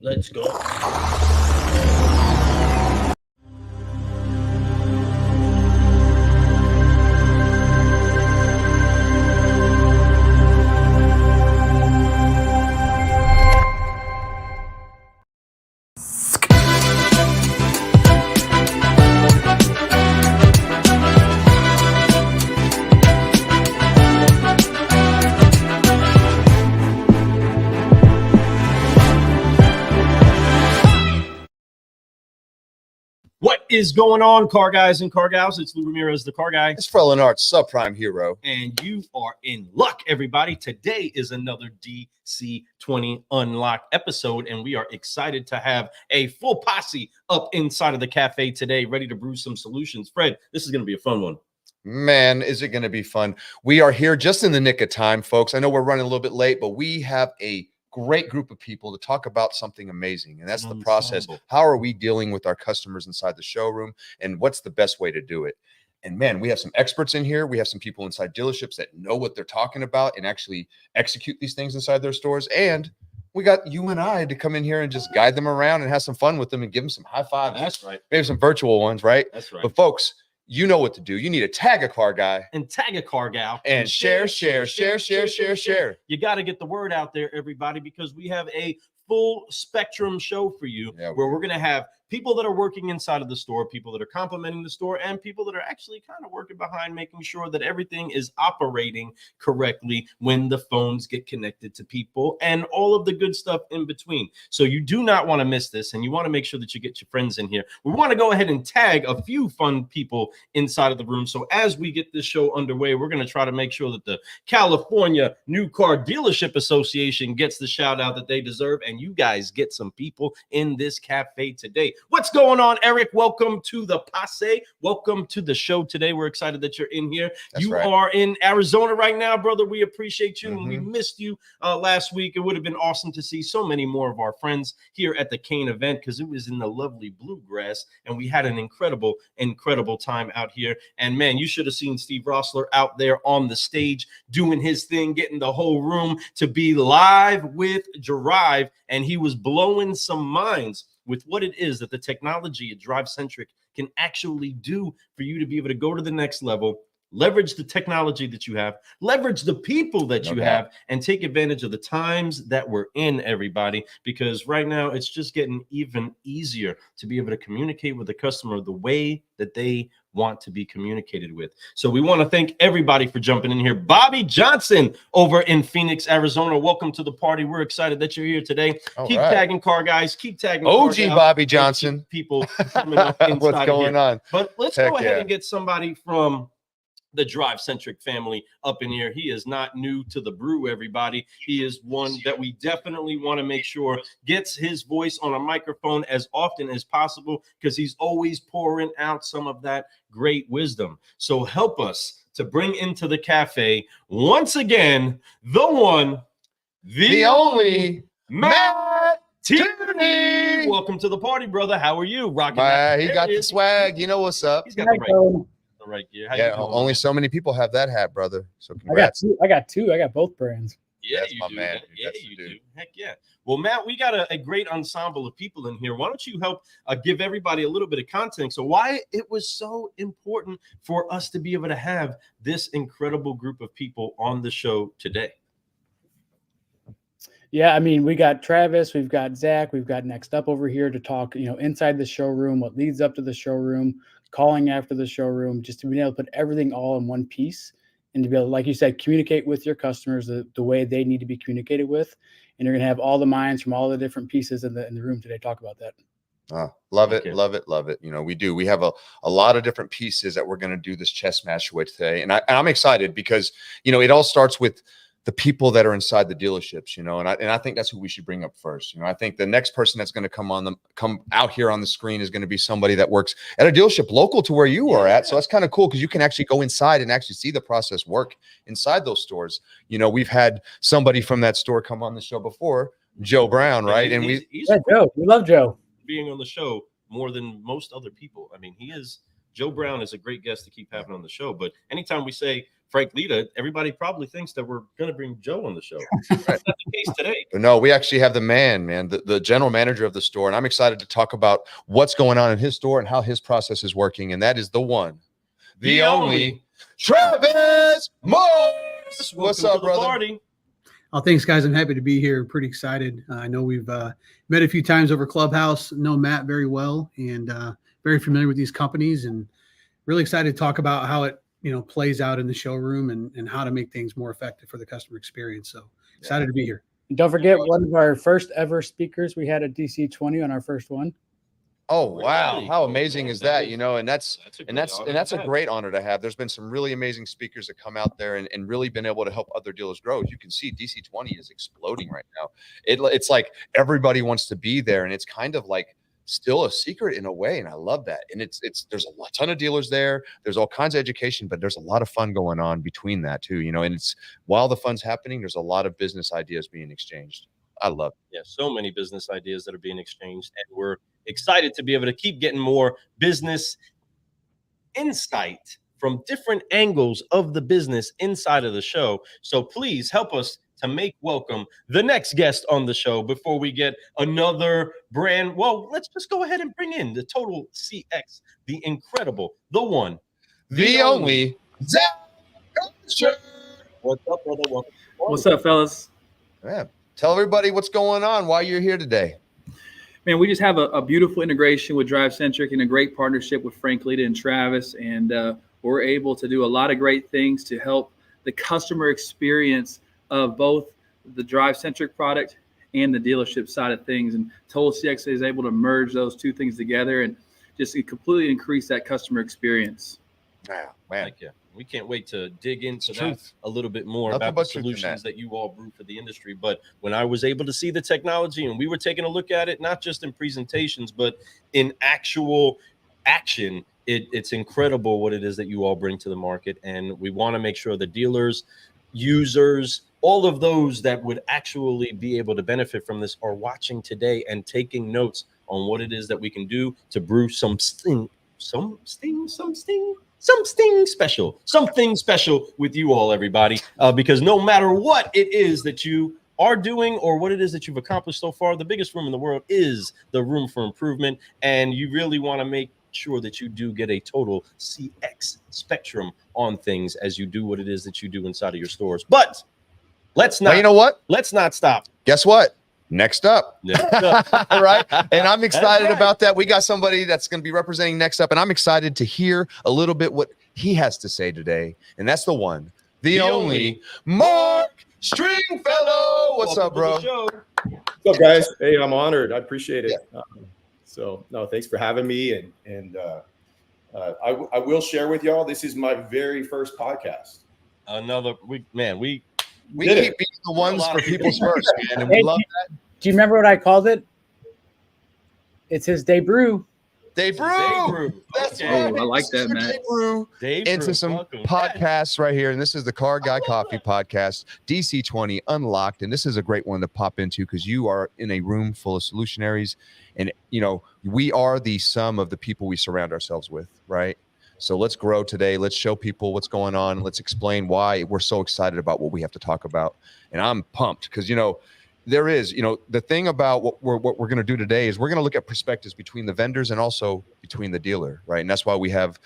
Let's go. What is going on, car guys and car gals? It's Lou Ramirez, the car guy. It's Frelin Arts, subprime hero. And you are in luck, everybody. Today is another DC20 Unlocked episode, and we are excited to have a full posse up inside of the cafe today, ready to brew some solutions. Fred, this is going to be a fun one. Man, is it going to be fun. We are here just in the nick of time, folks. I know we're running a little bit late, but we have a great group of people to talk about something amazing, and that's the process. How are we dealing with our customers inside the showroom, and what's the best way to do it? And man, we have some experts in here. We have some people inside dealerships that know what they're talking about and actually execute these things inside their stores. And we got you and I to come in here and just guide them around and have some fun with them and give them some high fives. That's right. Maybe some virtual ones, right? That's right. But folks, you know what to do. You need to tag a car guy and tag a car gal and share. You got to get the word out there, everybody, because we have a full spectrum show for you where we're going to have people that are working inside of the store, people that are complimenting the store, and people that are actually kind of working behind making sure that everything is operating correctly when the phones get connected to people and all of the good stuff in between. So you do not want to miss this, and you want to make sure that you get your friends in here. We want to go ahead and tag a few fun people inside of the room. So as we get this show underway, we're going to try to make sure that the California New Car Dealership Association gets the shout out that they deserve, and you guys get some people in this cafe today. What's going on, Eric? Welcome to the Passe. Welcome to the show today. We're excited that you're in here. That's you right. are in Arizona right now, brother. We appreciate you. And we missed you last week. It would have been awesome to see so many more of our friends here at the Kane event because it was in the lovely bluegrass, and we had an incredible time out here. And man, you should have seen Steve Rossler out there on the stage doing his thing, getting the whole room to be live with Drive, and he was blowing some minds with what it is that the technology at Drive Centric can actually do for you to be able to go to the next level, leverage the technology that you have, leverage the people that you have, and take advantage of the times that we're in, everybody, because right now it's just getting even easier to be able to communicate with the customer the way that they want to be communicated with. So we want to thank everybody for jumping in here. Bobby Johnson over in Phoenix, Arizona. Welcome to the party. We're excited that you're here today. Keep tagging car guys. Keep tagging OG Bobby Johnson. People coming up inside What's going on? But let's go ahead and get somebody from the Drive Centric family up in here. He is not new to the brew, everybody. He is one that we definitely want to make sure gets his voice on a microphone as often as possible because he's always pouring out some of that great wisdom. So help us to bring into the cafe once again the one, the only Matt Tierney. Welcome to the party, brother. How are you? Rocking he got the swag. You know what's up. He's got the right gear. Only so many people have that hat, brother. So congrats. I got two. I got both brands. Yeah, that's you my do. man. Yeah, you do. Heck yeah. Well, Matt, we got a great ensemble of people in here. Why don't you help give everybody a little bit of context? So why it was so important for us to be able to have this incredible group of people on the show today? Yeah, I mean, we got Travis, we've got Zach, we've got NextUp over here to talk, inside the showroom, what leads up to the showroom, calling after the showroom, just to be able to put everything all in one piece and to be able to, like you said, communicate with your customers the way they need to be communicated with. And you're going to have all the minds from all the different pieces in the room today talk about that. Love it. We do. We have a lot of different pieces that we're going to do this chess match with today. And I'm excited because, it all starts with the people that are inside the dealerships, and I think that's who we should bring up first. I think the next person that's going to come out here on the screen is going to be somebody that works at a dealership local to where you are at. So that's kind of cool because you can actually go inside and actually see the process work inside those stores. We've had somebody from that store come on the show before, Joe Brown, right? Joe. We love Joe being on the show more than most other people. I mean, Joe Brown is a great guest to keep having on the show. But anytime we say Frank Leta, everybody probably thinks that we're going to bring Joe on the show. That's not the case today. But no, we actually have the man, the general manager of the store, and I'm excited to talk about what's going on in his store and how his process is working. And that is the one, the only Travis Morss. What's up, brother? Party. Oh, thanks, guys. I'm happy to be here. Pretty excited. I know we've met a few times over Clubhouse. Know Matt very well and very familiar with these companies, and really excited to talk about how it plays out in the showroom and how to make things more effective for the customer experience. So excited to be here. And don't forget one of our first ever speakers we had at DC20 on our first one. Oh, wow. Really? How amazing is that? And that's a have. great honor to have. There's been some really amazing speakers that come out there and really been able to help other dealers grow. As you can see, DC20 is exploding right now. It's like everybody wants to be there, and it's kind of like still a secret in a way, and I love that. And there's a ton of dealers there. There's all kinds of education, but there's a lot of fun going on between that too. And it's while the fun's happening, there's a lot of business ideas being exchanged. I love it. Yeah, so many business ideas that are being exchanged, and we're excited to be able to keep getting more business insight from different angles of the business inside of the show. So please help us to make welcome the next guest on the show before we get another brand. Well, let's just go ahead and bring in the TotalCx, the incredible, the one, The only Zach. What's up, brother? Welcome. What's up, fellas? Yeah. Tell everybody what's going on, why you're here today. Man, we just have a beautiful integration with DriveCentric and a great partnership with Frank Leta and Travis. And we're able to do a lot of great things to help the customer experience of both the DriveCentric product and the dealership side of things. And TotalCx is able to merge those two things together and just completely increase that customer experience. Wow, man. Thank you. We can't wait to dig into that Truth. a little bit more Nothing about the but truth in solutions that. that you all brew for the industry. But when I was able to see the technology and we were taking a look at it, not just in presentations, but in actual action, it's incredible what it is that you all bring to the market. And we want to make sure the dealers, users, all of those that would actually be able to benefit from this are watching today and taking notes on what it is that we can do to brew something special with you all, everybody, because no matter what it is that you are doing or what it is that you've accomplished so far, the biggest room in the world is the room for improvement. And you really want to make sure that you do get a total CX spectrum on things as you do what it is that you do inside of your stores. But let's not, Well, you know what? Let's not stop. Guess what? Next up. All right. And I'm excited right. about that. We got somebody that's going to be representing Next Up, and I'm excited to hear a little bit what he has to say today. And that's the one, the only Mark Stringfellow. What's up, bro? What's up, guys? Hey, I'm honored. I appreciate it. No, thanks for having me. And I will share with y'all, this is my very first podcast. We keep being the ones for people's first, man. And we love that. Do you remember what I called it? It's his debut. Debut. That's Okay. right. Oh, I like that, Matt. Debut into some podcasts right here. And this is the Car Guy Coffee Podcast, DC20 Unlocked. And this is a great one to pop into because you are in a room full of solutionaries. And, we are the sum of the people we surround ourselves with, right? So let's grow today. Let's show people what's going on. Let's explain why we're so excited about what we have to talk about. And I'm pumped because, there is, the thing about what we're going to do today is we're going to look at perspectives between the vendors and also between the dealer, right? And that's why we have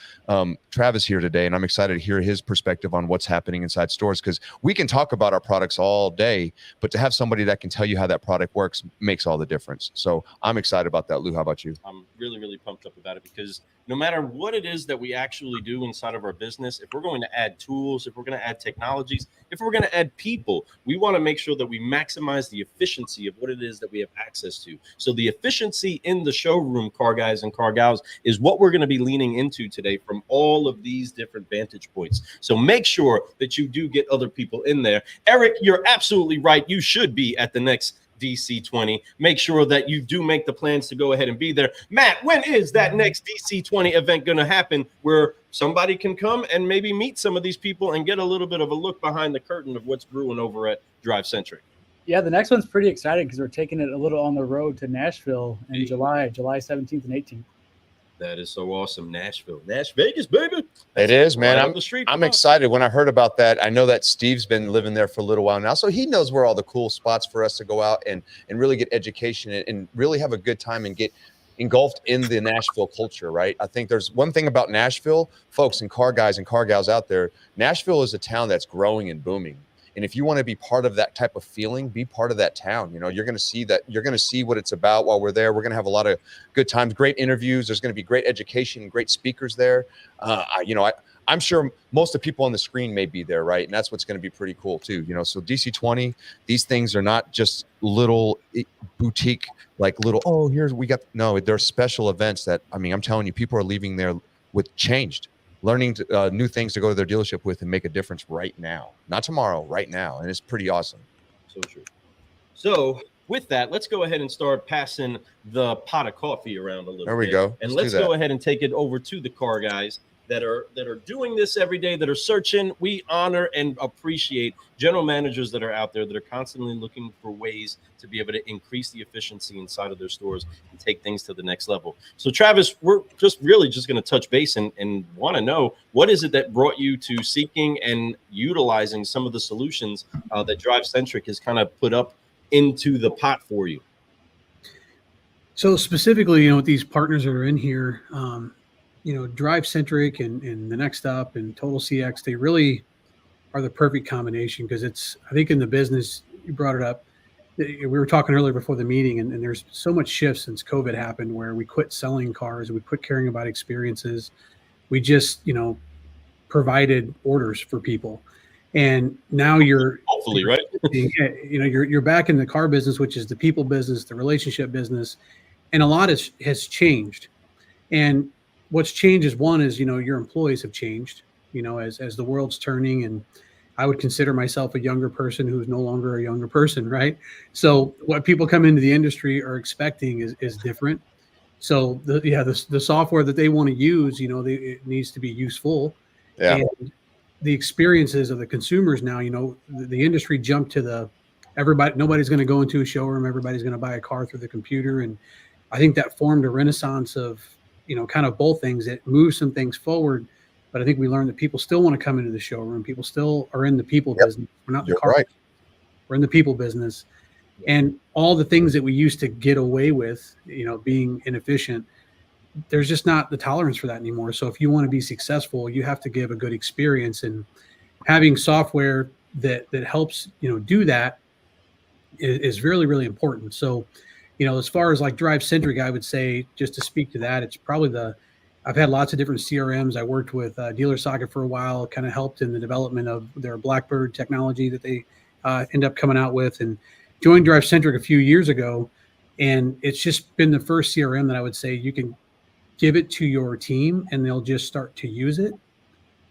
Travis here today. And I'm excited to hear his perspective on what's happening inside stores because we can talk about our products all day, but to have somebody that can tell you how that product works makes all the difference. So I'm excited about that. Lou, how about you? I'm really, really pumped up about it because no matter what it is that we actually do inside of our business, if we're going to add tools, if we're going to add technologies, if we're going to add people, we want to make sure that we maximize the efficiency of what it is that we have access to. So the efficiency in the showroom, car guys and car gals, is what we're going to be leaning into today from all of these different vantage points. So make sure that you do get other people in there. Eric, you're absolutely right. You should be at the next DC20. Make sure that you do make the plans to go ahead and be there. Matt, when is that next DC20 event going to happen where somebody can come and maybe meet some of these people and get a little bit of a look behind the curtain of what's brewing over at DriveCentric? Yeah, the next one's pretty exciting because we're taking it a little on the road to Nashville in July 17th and 18th. That is so awesome. Nashville, Vegas, baby. It is, man. Right up the street I'm from us. excited when I heard about that. I know that Steve's been living there for a little while now, so he knows where all the cool spots for us to go out and really get education and really have a good time and get engulfed in the Nashville culture, right? I think there's one thing about Nashville, folks and car guys and car gals out there. Nashville is a town that's growing and booming. And if you want to be part of that type of feeling, be part of that town. You know, you're going to see that. You're going to see what it's about while we're there. We're going to have a lot of good times, great interviews. There's going to be great education, great speakers there. I'm sure most of the people on the screen may be there, right? And that's what's going to be pretty cool too. You know, so DC20, these things are not just little boutique, like little, oh, no, they're special events that, I mean, I'm telling you, people are leaving there with changed, learning new things to go to their dealership with and make a difference right now, not tomorrow, right now. And it's pretty awesome. So true. So with that, let's go ahead and start passing the pot of coffee around a little bit. There we go. And let's go ahead and take it over to the car guys that are doing this every day, that are searching. We honor and appreciate general managers that are out there that are constantly looking for ways to be able to increase the efficiency inside of their stores and take things to the next level. So Travis, we're just going to touch base and want to know, what is it that brought you to seeking and utilizing some of the solutions that DriveCentric has kind of put up into the pot for you? So specifically, with these partners that are in here, DriveCentric and the NextUp and TotalCx, they really are the perfect combination, because I think in the business, you brought it up, we were talking earlier before the meeting, and there's so much shift since COVID happened, where we quit selling cars, we quit caring about experiences. We just, provided orders for people. And now you're hopefully, right? you're back in the car business, which is the people business, the relationship business. And a lot has changed. And what's changed is, one is, your employees have changed, as the world's turning, and I would consider myself a younger person who's no longer a younger person, right? So what people come into the industry are expecting is different. So the software that they want to use, it needs to be useful. Yeah. And the experiences of the consumers now, the industry jumped to nobody's going to go into a showroom, everybody's going to buy a car through the computer. And I think that formed a renaissance of, kind of both things. It moved some things forward, but I think we learned that people still want to come into the showroom. People still are in the people business. We're not the car. Right. We're in the people business. And all the things that we used to get away with, being inefficient, there's just not the tolerance for that anymore. So if you want to be successful, you have to give a good experience, and having software that helps, do that is really, really important. So, as far as like DriveCentric, I would say, just to speak to that, it's probably I've had lots of different CRMs. I worked with Dealer Socket for a while, kind of helped in the development of their Blackbird technology that they end up coming out with, and joined DriveCentric a few years ago. And it's just been the first CRM that I would say you can give it to your team and they'll just start to use it.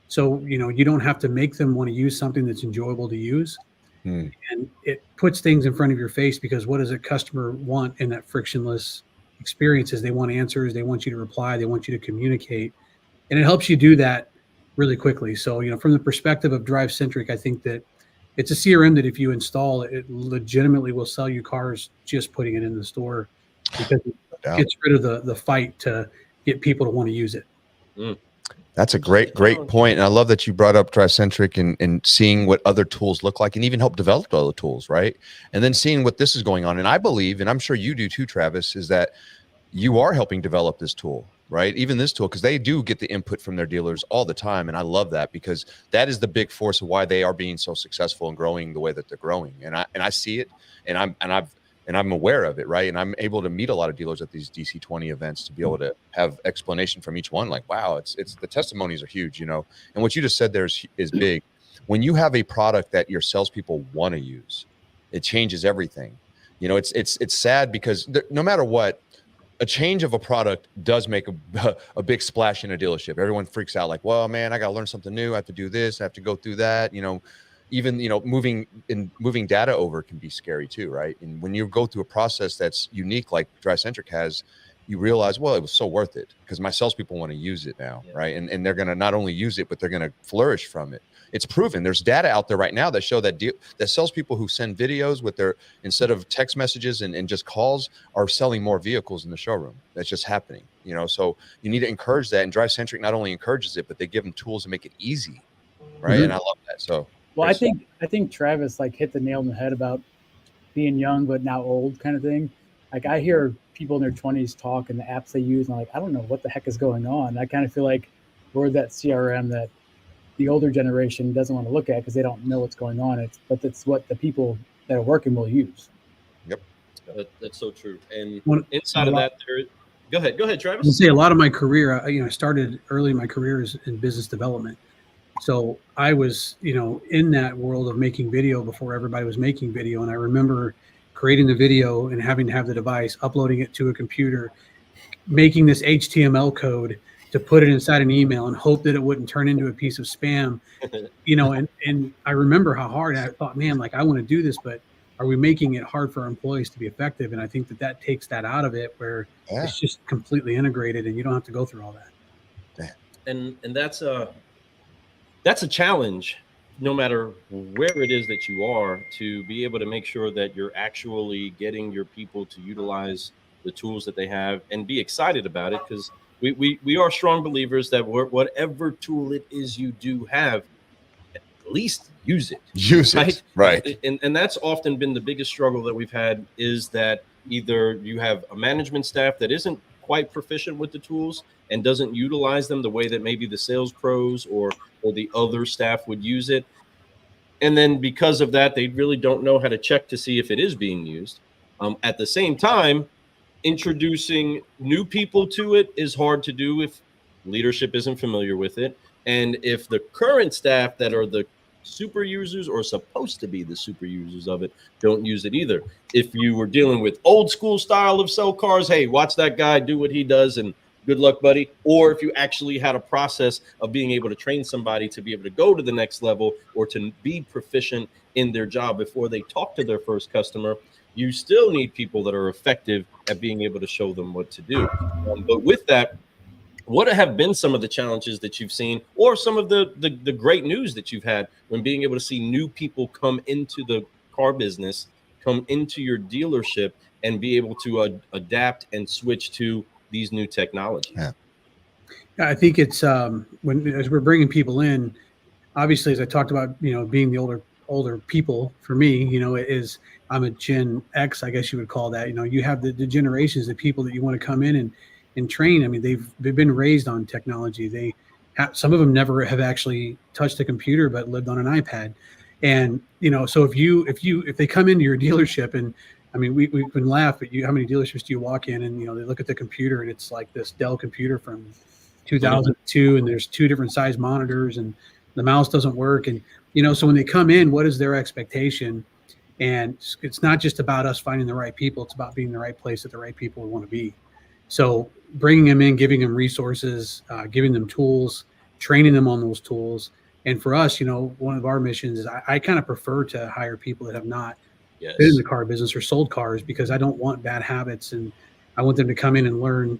So, you don't have to make them want to use something that's enjoyable to use. And it puts things in front of your face, because what does a customer want in that frictionless experience? Is they want answers, they want you to reply, they want you to communicate, and it helps you do that really quickly. So, from the perspective of DriveCentric, I think that it's a CRM that if you install, it legitimately will sell you cars just putting it in the store, because it gets rid of the fight to get people to want to use it. That's a great point. And I love that you brought up DriveCentric and seeing what other tools look like, and even help develop other tools, right? And then seeing what this is going on. And I believe, and I'm sure you do too, Travis, is that you are helping develop this tool, right? Even this tool, because they do get the input from their dealers all the time. And I love that, because that is the big force of why they are being so successful and growing the way that they're growing. And I see it, and I'm aware of it, right? And I'm able to meet a lot of dealers at these DC20 events to be able to have explanation from each one. Like, wow, it's the testimonies are huge, And what you just said there is big. When you have a product that your salespeople want to use, it changes everything. It's sad, because no matter what, a change of a product does make a big splash in a dealership. Everyone freaks out, like, well, man, I got to learn something new. I have to do this. I have to go through that. Even moving data over can be scary too, right? And when you go through a process that's unique, like DriveCentric has, you realize, well, it was so worth it because my salespeople want to use it now, right? And they're going to not only use it, but they're going to flourish from it. It's proven. There's data out there right now that show that that salespeople who send videos with their, instead of text messages and just calls, are selling more vehicles in the showroom. That's just happening, you know? So you need to encourage that, and DriveCentric not only encourages it, but they give them tools to make it easy, right? And I love that. So, well, I think Travis like hit the nail on the head about being young but now old kind of thing. Like I hear people in their 20s talk and the apps they use, and I'm like, I don't know what the heck is going on. I kind of feel like we're that CRM that the older generation doesn't want to look at because they don't know what's going on. But it's what the people that are working will use. Yep, that's so true. And inside of that, go ahead, Travis. I say a lot of my career, I started early in my career in business development. So I was, in that world of making video before everybody was making video. And I remember creating the video and having to have the device, uploading it to a computer, making this HTML code to put it inside an email and hope that it wouldn't turn into a piece of spam, and I remember how hard I thought, man, like I want to do this, but are we making it hard for our employees to be effective? And I think that takes that out of it where it's just completely integrated and you don't have to go through all that. And that's a challenge, no matter where it is that you are, to be able to make sure that you're actually getting your people to utilize the tools that they have and be excited about it. Because we are strong believers that whatever tool it is you do have, at least use it. Right. And that's often been the biggest struggle that we've had, is that either you have a management staff that isn't quite proficient with the tools and doesn't utilize them the way that maybe the sales pros or the other staff would use it. And then because of that, they really don't know how to check to see if it is being used. At the same time, introducing new people to it is hard to do if leadership isn't familiar with it. And if the current staff that are the super users or supposed to be the super users of it don't use it either. If you were dealing with old school style of sell cars, hey, watch that guy do what he does and good luck, buddy. Or if you actually had a process of being able to train somebody to be able to go to the next level or to be proficient in their job before they talk to their first customer, you still need people that are effective at being able to show them what to do. But with that, what have been some of the challenges that you've seen, or some of the great news that you've had when being able to see new people come into the car business, come into your dealership, and be able to adapt and switch to these new technologies? Yeah, I think it's as we're bringing people in, obviously, as I talked about, being the older people, for me, it is, I'm a Gen X, I guess you would call that. You have the generations of people that you want to come in and train. I mean, they've been raised on technology. Some of them never have actually touched a computer, but lived on an iPad. And, so if they come into your dealership, and I mean, we can laugh at how many dealerships do you walk in and, they look at the computer and it's like this Dell computer from 2002 and there's 2 different size monitors and the mouse doesn't work. And, so when they come in, what is their expectation? And it's not just about us finding the right people. It's about being in the right place that the right people want to be. So bringing them in, giving them resources, giving them tools, training them on those tools. And for us, one of our missions is I kind of prefer to hire people that have not been in the car business or sold cars, because I don't want bad habits, and I want them to come in and learn,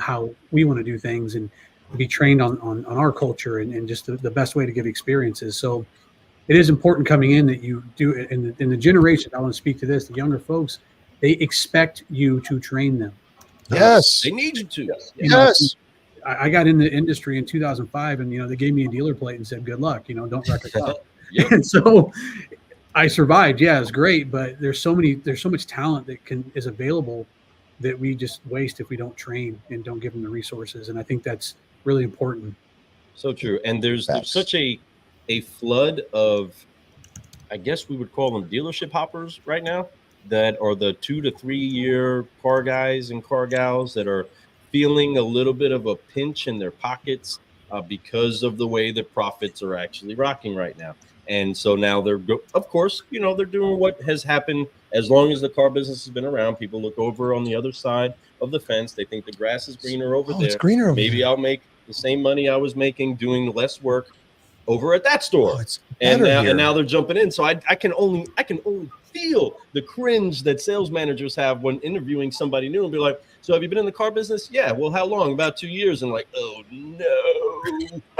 how we want to do things and be trained on our culture and just the best way to give experiences. So it is important coming in that you do it. And the generation, I want to speak to this, the younger folks, they expect you to train them. Yes. They need you to. Yes. I got in the industry in 2005 and, they gave me a dealer plate and said, good luck, don't wreck a car. Yep. And so I survived. Yeah, it's great. But there's so much talent that is available that we just waste if we don't train and don't give them the resources. And I think that's really important. So true. And there's such a flood of, I guess we would call them dealership hoppers right now, that are the 2 to 3 year car guys and car gals that are feeling a little bit of a pinch in their pockets because of the way the profits are actually rocking right now. And so now of course, they're doing what has happened as long as the car business has been around. People look over on the other side of the fence. They think the grass is greener over there. It's greener over Maybe there. I'll make the same money I was making doing less work. over at that store. Oh, it's and better now, here. and now they're jumping in. So I can only feel the cringe that sales managers have when interviewing somebody new and be like, so have you been in the car business? Yeah. Well, how long? About 2 years. And like, oh no,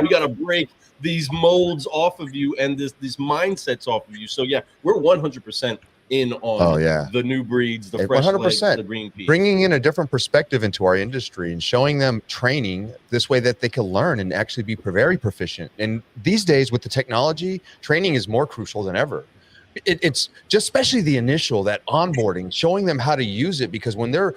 we got to break these molds off of you and these mindsets off of you. So yeah, we're 100% in on the new breeds, the fresh 100%. legs, the green peas. Bringing in a different perspective into our industry and showing them training this way that they can learn and actually be very proficient. And these days with the technology, training is more crucial than ever. It's just especially the initial, that onboarding, showing them how to use it, because when they're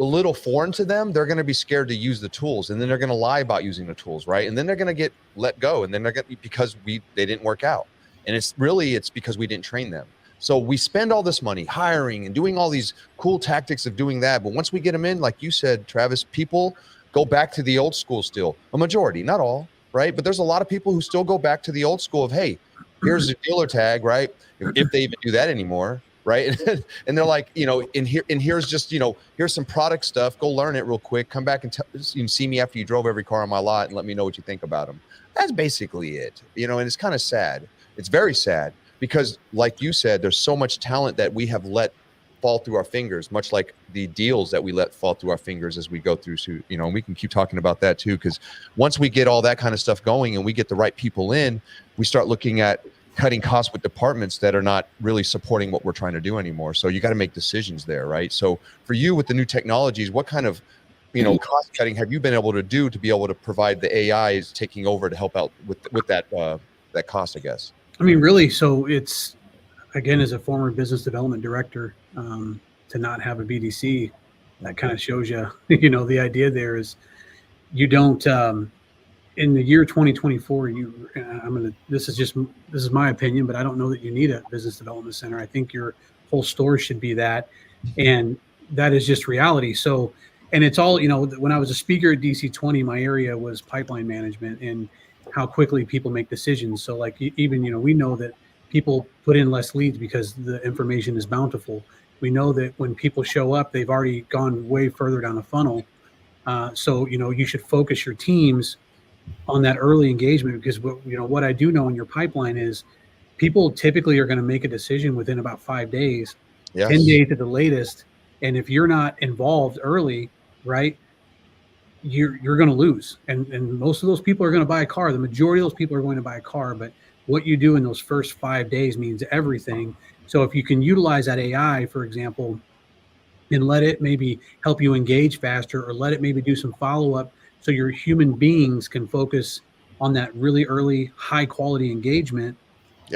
a little foreign to them, they're going to be scared to use the tools, and then they're going to lie about using the tools, right? And then they're going to get let go, and then they're going to, because they didn't work out. And it's because we didn't train them. So we spend all this money hiring and doing all these cool tactics of doing that. But once we get them in, like you said, Travis, people go back to the old school still. A majority, not all, right? But there's a lot of people who still go back to the old school of, hey, here's a dealer tag, right? If they even do that anymore, right? And they're like, and here's just, here's some product stuff. Go learn it real quick. Come back and you can see me after you drove every car on my lot and let me know what you think about them. That's basically it, and it's kind of sad. It's very sad. Because like you said, there's so much talent that we have let fall through our fingers, much like the deals that we let fall through our fingers as we go through, and we can keep talking about that too. Because once we get all that kind of stuff going and we get the right people in, we start looking at cutting costs with departments that are not really supporting what we're trying to do anymore. So you got to make decisions there, right? So for you with the new technologies, what kind of cost cutting have you been able to do to be able to provide the AIs taking over to help out with that cost, I guess? I mean, really, so it's, again, as a former business development director, to not have a BDC, that kind of shows you, the idea there is you don't, in the year 2024, this is my opinion, but I don't know that you need a business development center. I think your whole store should be that. And that is just reality. So, and it's all, when I was a speaker at DC20, my area was pipeline management and how quickly people make decisions. So like even, we know that people put in less leads because the information is bountiful. We know that when people show up, they've already gone way further down the funnel. So, you should focus your teams on that early engagement, because what I do know in your pipeline is people typically are going to make a decision within about 5 days, 10 days at the latest. And if you're not involved early, right, you're going to lose. And most of those people are going to buy a car. The majority of those people are going to buy a car, but what you do in those first 5 days means everything. So if you can utilize that AI, for example, and let it maybe help you engage faster, or let it maybe do some follow-up so your human beings can focus on that really early high quality engagement,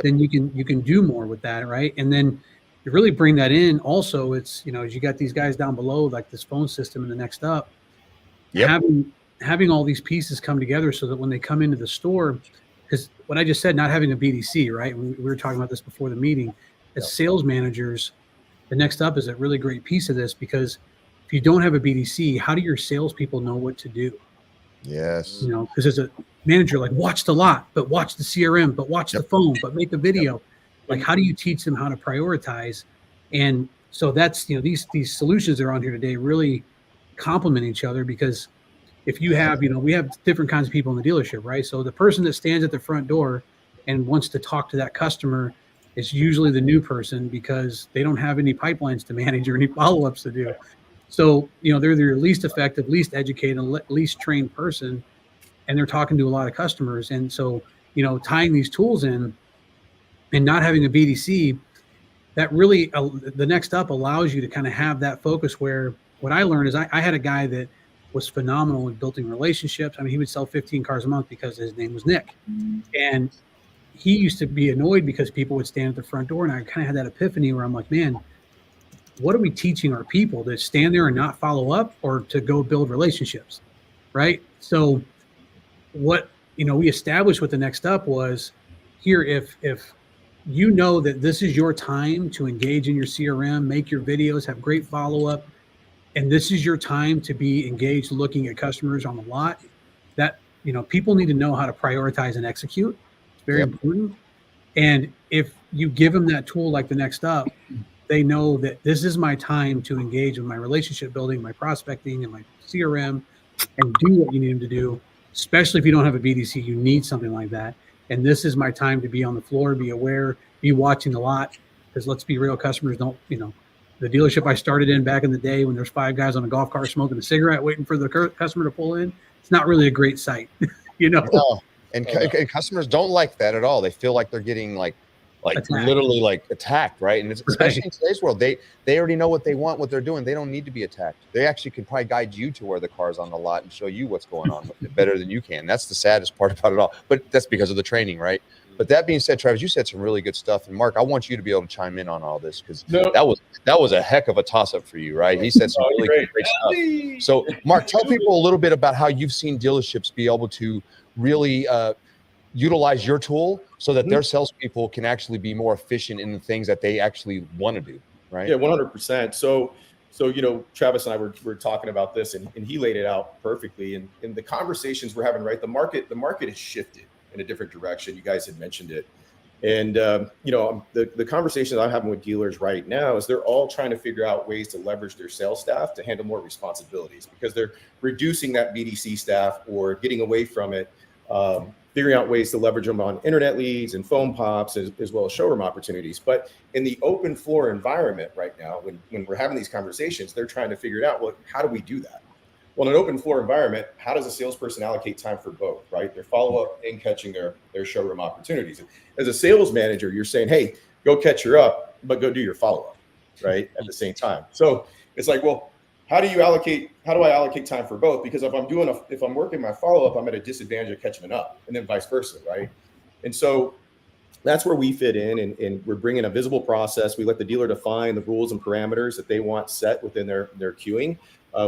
then you can do more with that, right? And then you really bring that in also, it's, as you got these guys down below, like this phone system and the NextUp, having all these pieces come together so that when they come into the store, because what I just said, not having a BDC, right? We were talking about this before the meeting. As sales managers, the NextUp is a really great piece of this, because if you don't have a BDC, how do your salespeople know what to do? Yes. Because as a manager, like, watch the lot, but watch the CRM, but watch the phone, but make a video. Like, how do you teach them how to prioritize? And so that's, these solutions that are on here today really complement each other, because if you have, we have different kinds of people in the dealership, right? So the person that stands at the front door and wants to talk to that customer is usually the new person, because they don't have any pipelines to manage or any follow-ups to do. So, they're your least effective, least educated, least trained person, and they're talking to a lot of customers. And so, tying these tools in and not having a BDC, that really, the NextUp allows you to kind of have that focus, where what I learned is I had a guy that was phenomenal in building relationships. I mean, he would sell 15 cars a month because his name was Nick. And he used to be annoyed because people would stand at the front door. And I kind of had that epiphany where I'm like, man, what are we teaching our people, to stand there and not follow up, or to go build relationships, right? So what, we established with the NextUp was, here, if you know that this is your time to engage in your CRM, make your videos, have great follow-up, and this is your time to be engaged looking at customers on the lot, that, people need to know how to prioritize and execute. It's very important. And if you give them that tool like the NextUp, they know that this is my time to engage with my relationship building, my prospecting, and my CRM, and do what you need them to do. Especially if you don't have a BDC, you need something like that. And this is my time to be on the floor, be aware, be watching the lot. Because let's be real, customers don't, the dealership I started in back in the day when there's 5 guys on a golf cart smoking a cigarette waiting for the customer to pull in, it's not really a great sight, No. And customers don't like that at all. They feel like they're getting like attacked. Literally like attacked, right? And it's, especially in today's world, they already know what they want, what they're doing. They don't need to be attacked. They actually can probably guide you to where the car's on the lot and show you what's going on with it better than you can. That's the saddest part about it all. But that's because of the training, right? But that being said, Travis, you said some really good stuff. And Mark, I want you to be able to chime in on all this because that was a heck of a toss-up for you, right? He said some really great stuff. So, Mark, tell people a little bit about how you've seen dealerships be able to really utilize your tool so that their salespeople can actually be more efficient in the things that they actually want to do, right? Yeah, 100%. So Travis and I were talking about this, and he laid it out perfectly. And in the conversations we're having, right, the market has shifted in a different direction. You guys had mentioned it. And, the conversations I'm having with dealers right now is they're all trying to figure out ways to leverage their sales staff to handle more responsibilities because they're reducing that BDC staff or getting away from it, figuring out ways to leverage them on internet leads and phone pops as well as showroom opportunities. But in the open floor environment right now, when we're having these conversations, they're trying to figure it out, well, how do we do that? Well, in an open floor environment, how does a salesperson allocate time for both, right? Their follow-up and catching their showroom opportunities. As a sales manager, you're saying, hey, go catch your up, but go do your follow-up, right? At the same time. So it's like, well, how do I allocate time for both? Because if I'm working my follow-up, I'm at a disadvantage of catching it up, and then vice versa, right? And so that's where we fit in, and we're bringing a visible process. We let the dealer define the rules and parameters that they want set within their queuing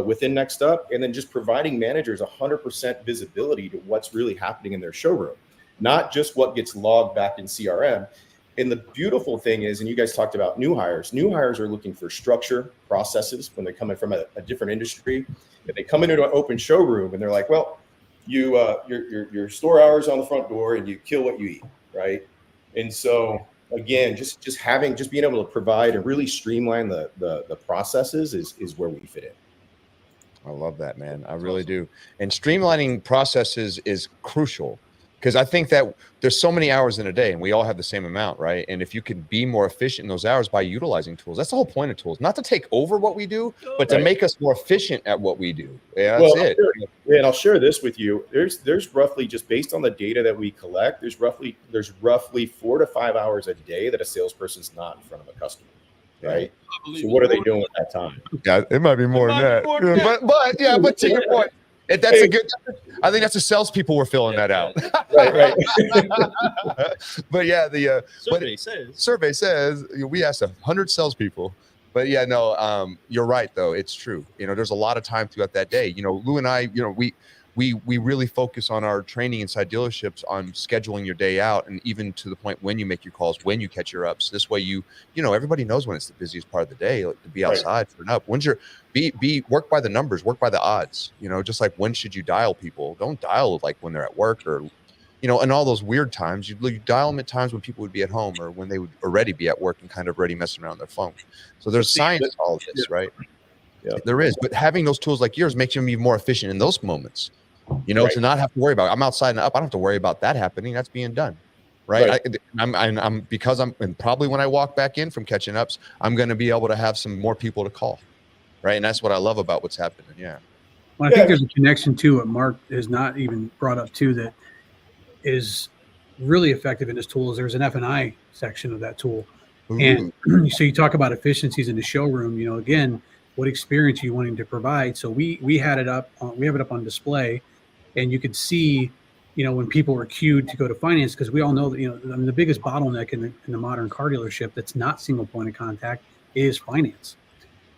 within NextUp, and then just providing managers 100% visibility to what's really happening in their showroom, not just what gets logged back in CRM. And the beautiful thing is, and you guys talked about new hires are looking for structure, processes when they're coming from a different industry. If they come into an open showroom and they're like, well, your store hours on the front door and you kill what you eat, right? And so again, just being able to provide and really streamline the processes is where we fit in. I love that, man. I really do. And streamlining processes is crucial because I think that there's so many hours in a day and we all have the same amount, right? And if you could be more efficient in those hours by utilizing tools, that's the whole point of tools, not to take over what we do, but to make us more efficient at what we do. Yeah, that's it. And I'll share this with you. There's roughly, just based on the data that we collect, there's roughly 4 to 5 hours a day that a salesperson's not in front of a customer. Right. So what are they doing at that time? Yeah, it might be more than that. But to your point, that's a good. I think that's the salespeople were filling that out. Right. But yeah, the survey says we asked 100 salespeople. But yeah, no, you're right though. It's true. There's a lot of time throughout that day. Lou and I, we really focus on our training inside dealerships on scheduling your day out, and even to the point when you make your calls, when you catch your ups. This way, everybody knows when it's the busiest part of the day, like to be outside for an up. When's your work by the numbers, work by the odds. Just like when should you dial people? Don't dial like when they're at work or, and all those weird times. You dial them at times when people would be at home or when they would already be at work and kind of already messing around their phone. So there's science to all of this, right? Yeah, there is. But having those tools like yours makes you be more efficient in those moments. To not have to worry about, I'm outside and up. I don't have to worry about that happening. That's being done. Right. And probably when I walk back in from catching ups, I'm going to be able to have some more people to call. Right. And that's what I love about what's happening. Yeah. Well, I think there's a connection to what Mark has not even brought up too, that is really effective in this tool. Is there's an F&I section of that tool. Ooh. And so you talk about efficiencies in the showroom, again, what experience are you wanting to provide? So we have it up on display. And you could see, when people were queued to go to finance, because we all know that, the biggest bottleneck in the modern car dealership that's not single point of contact is finance.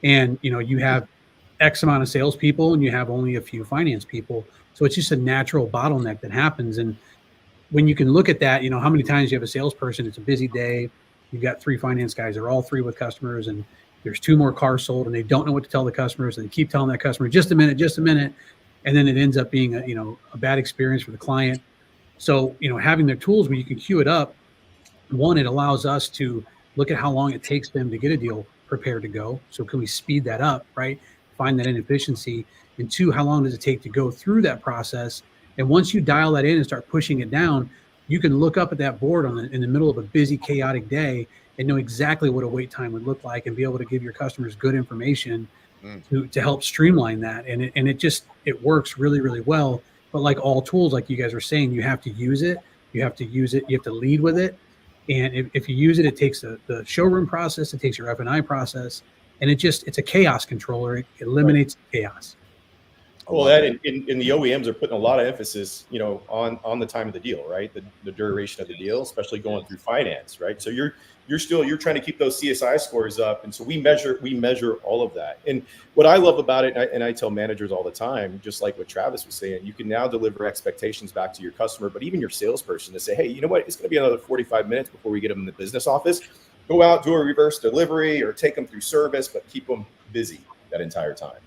And, you have X amount of salespeople and you have only a few finance people. So it's just a natural bottleneck that happens. And when you can look at that, how many times you have a salesperson, it's a busy day. You've got 3 finance guys, they're all 3 with customers, and there's 2 more cars sold and they don't know what to tell the customers. And they keep telling that customer, just a minute. And then it ends up being a bad experience for the client. So, having their tools where you can queue it up, one, it allows us to look at how long it takes them to get a deal prepared to go. So can we speed that up, right? Find that inefficiency. And 2, how long does it take to go through that process? And once you dial that in and start pushing it down, you can look up at that board in the middle of a busy, chaotic day and know exactly what a wait time would look like and be able to give your customers good information to help streamline that. And it works really, really well. But like all tools, like you guys were saying, you have to use it. You have to lead with it. And if you use it, it takes the showroom process, it takes your F&I process, and it's a chaos controller. It eliminates chaos. Well, that in the OEMs are putting a lot of emphasis, on the time of the deal, right? The duration of the deal, especially going through finance, right? So you're trying to keep those CSI scores up, and so we measure all of that. And what I love about it, and I tell managers all the time, just like what Travis was saying, you can now deliver expectations back to your customer, but even your salesperson to say, hey, you know what? It's going to be another 45 minutes before we get them in the business office. Go out, do a reverse delivery, or take them through service, but keep them busy that entire time.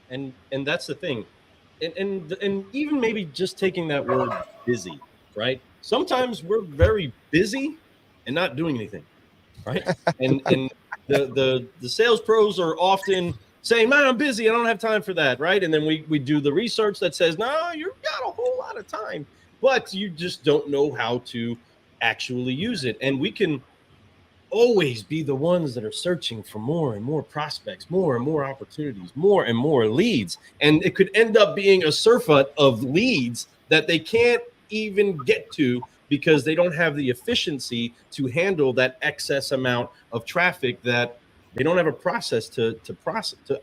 And that's the thing. And even maybe just taking that word busy, right? Sometimes we're very busy and not doing anything, right? And the sales pros are often saying, man, I'm busy, I don't have time for that, right? And then we do the research that says, no, you've got a whole lot of time, but you just don't know how to actually use it. And we can always be the ones that are searching for more and more prospects, more and more opportunities, more and more leads. And it could end up being a surfeit of leads that they can't even get to because they don't have the efficiency to handle that excess amount of traffic that they don't have a process to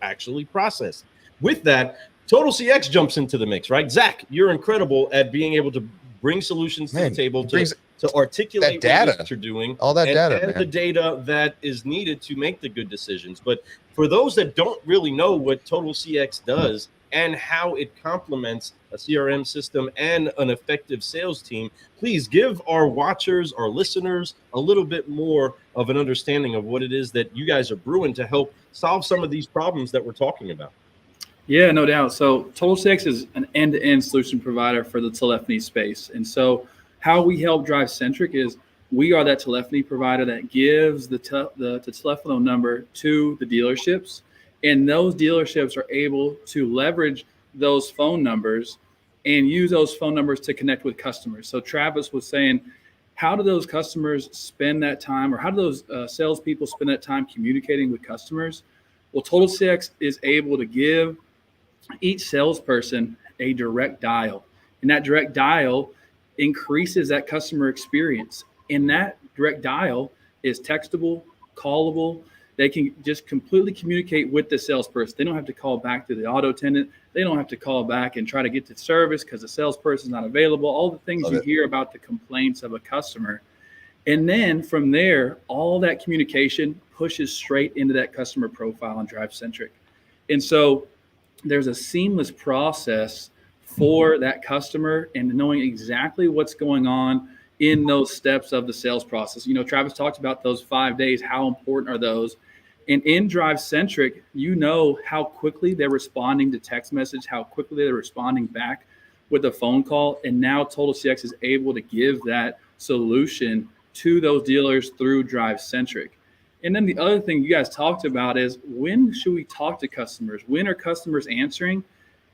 actually process. With that, TotalCx jumps into the mix, right? Zach, you're incredible at being able to bring solutions to the table to articulate what you're doing, all that data, and the data that is needed to make the good decisions. But for those that don't really know what TotalCx does and how it complements a CRM system and an effective sales team, please give our watchers, our listeners, a little bit more of an understanding of what it is that you guys are brewing to help solve some of these problems that we're talking about. Yeah, no doubt. So TotalCx is an end-to-end solution provider for the telephony space. And so how we help Drive Centric is we are that telephony provider that gives the telephone number to the dealerships, and those dealerships are able to leverage those phone numbers and use those phone numbers to connect with customers. So Travis was saying, how do those customers spend that time, or how do those salespeople spend that time communicating with customers? Well, TotalCx is able to give each salesperson a direct dial, and that direct dial increases that customer experience. And that direct dial is textable, callable. They can just completely communicate with the salesperson. They don't have to call back to the auto attendant. They don't have to call back and try to get to service because the salesperson is not available. All the things you hear about the complaints of a customer. And then from there, all that communication pushes straight into that customer profile and Drive Centric. And so there's a seamless process for that customer and knowing exactly what's going on in those steps of the sales process. Travis talked about those 5 days. How important are those? And in Drive Centric, how quickly they're responding to text message, how quickly they're responding back with a phone call. And now TotalCx is able to give that solution to those dealers through Drive Centric. And then the other thing you guys talked about is, when should we talk to customers? When are customers answering?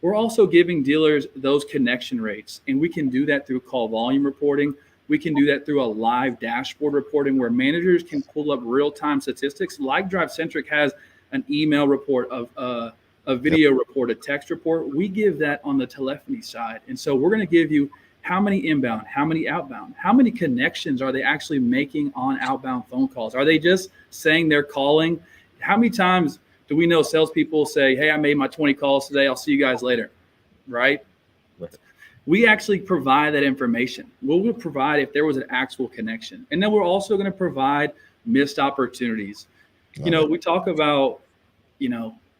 We're also giving dealers those connection rates, and we can do that through call volume reporting. We can do that through a live dashboard reporting where managers can pull up real-time statistics, like Drive Centric has an email report, of a video report, a text report. We give that on the telephony side. And so we're going to give you how many inbound, how many outbound, how many connections are they actually making on outbound phone calls? Are they just saying they're calling? How many times do we know salespeople say, hey, I made my 20 calls today, I'll see you guys later, right? We actually provide that information. We'll provide if there was an actual connection. And then we're also going to provide missed opportunities. We talk about,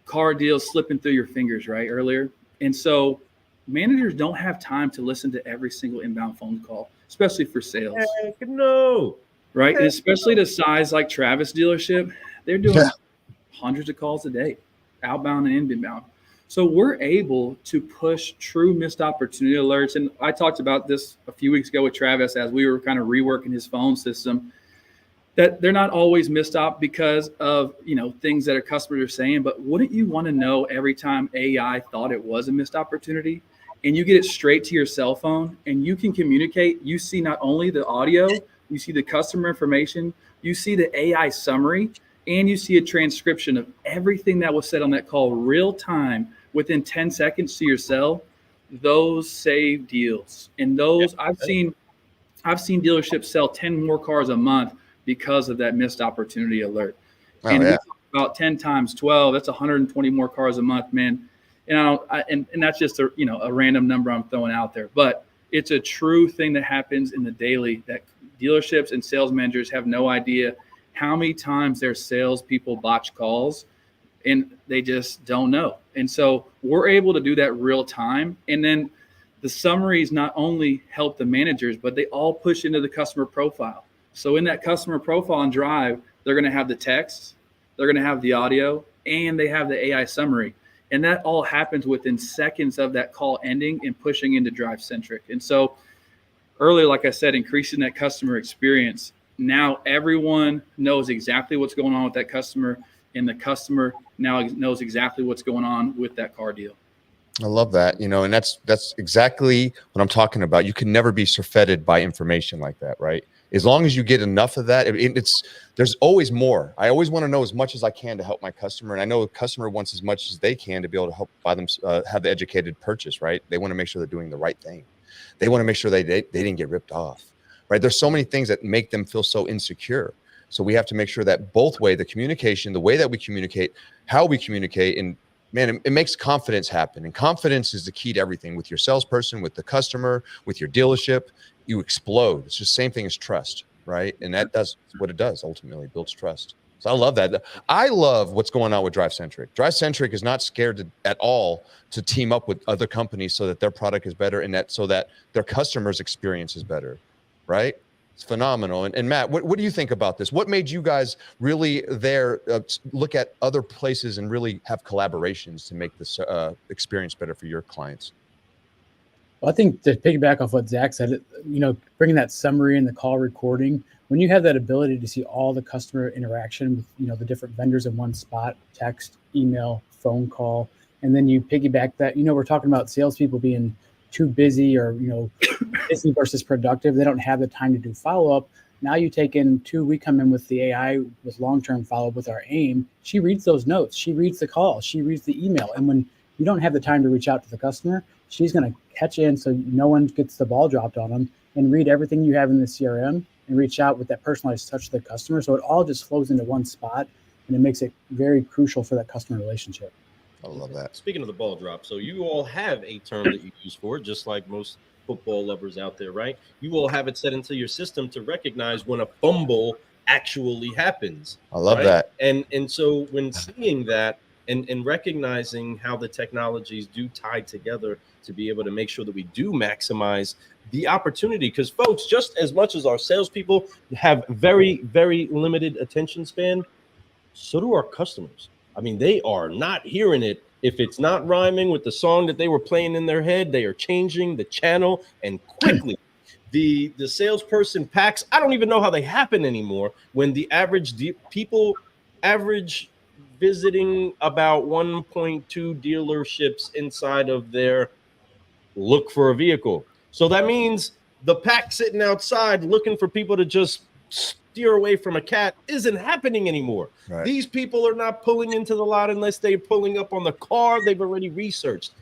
car deals slipping through your fingers, right, earlier. And so managers don't have time to listen to every single inbound phone call, especially for sales. Heck no. Right? And especially the size like Travis dealership, they're doing hundreds of calls a day, outbound and inbound. So we're able to push true missed opportunity alerts. And I talked about this a few weeks ago with Travis as we were kind of reworking his phone system, that they're not always missed op because of, things that our customers are saying. But wouldn't you want to know every time AI thought it was a missed opportunity? and you get it straight to your cell phone, and you can communicate. You see not only the audio, you see the customer information, you see the AI summary, and you see a transcription of everything that was said on that call real time within 10 seconds to your cell. Those save deals. And those I've seen dealerships sell 10 more cars a month because of that missed opportunity alert. And we talk about 10 times 12, that's 120 more cars a month, man. And and that's just a random number I'm throwing out there, but it's a true thing that happens in the daily, that dealerships and sales managers have no idea how many times their salespeople botch calls, and they just don't know. And so we're able to do that real time. And then the summaries not only help the managers, but they all push into the customer profile. So in that customer profile on Drive, they're going to have the text, they're going to have the audio, and they have the AI summary. And that all happens within seconds of that call ending and pushing into Drive Centric. And so earlier, like I said, increasing that customer experience. Now everyone knows exactly what's going on with that customer, and the customer now knows exactly what's going on with that car deal. I love that, and that's exactly what I'm talking about. You can never be surfeited by information like that, right? As long as you get enough of that, there's always more. I always want to know as much as I can to help my customer, and I know the customer wants as much as they can to be able to help buy them have the educated purchase, right? They want to make sure they're doing the right thing. They want to make sure they didn't get ripped off, right? There's so many things that make them feel so insecure. So we have to make sure that both way, the communication, the way that we communicate, how we communicate, and man, it makes confidence happen. And confidence is the key to everything with your salesperson, with the customer, with your dealership. You explode. It's just the same thing as trust, right? And that does what it does ultimately, builds trust. So I love that. I love what's going on with Drive Centric. Drive Centric is not scared at all to team up with other companies so that their product is better and so that their customers' experience is better, right? It's phenomenal. And Matt, what do you think about this? What made you guys really look at other places and really have collaborations to make this experience better for your clients? Well, I think to piggyback off what Zach said, bringing that summary and the call recording, when you have that ability to see all the customer interaction with, the different vendors in one spot, text, email, phone call, and then you piggyback that, we're talking about salespeople being too busy or, busy versus productive. They don't have the time to do follow-up. Now you take in we come in with the AI with long-term follow-up with our AIM. She reads those notes. She reads the call. She reads the email. And when you don't have the time to reach out to the customer, she's going to catch in so no one gets the ball dropped on them and read everything you have in the CRM and reach out with that personalized touch to the customer. So it all just flows into one spot, and it makes it very crucial for that customer relationship. I love that. Speaking of the ball drop, so you all have a term that you use for it, just like most football lovers out there, right? You all have it set into your system to recognize when a fumble actually happens. I love that. And so when seeing that and recognizing how the technologies do tie together to be able to make sure that we do maximize the opportunity, because folks, just as much as our salespeople have very, very limited attention span, so do our customers. I mean, they are not hearing it. If it's not rhyming with the song that they were playing in their head, they are changing the channel, and quickly the salesperson packs. I don't even know how they happen anymore. When the average visiting about 1.2 dealerships inside of their look for a vehicle. So that means the pack sitting outside looking for people to just steer away from a cat isn't happening anymore. Right. These people are not pulling into the lot unless they're pulling up on the car they've already researched.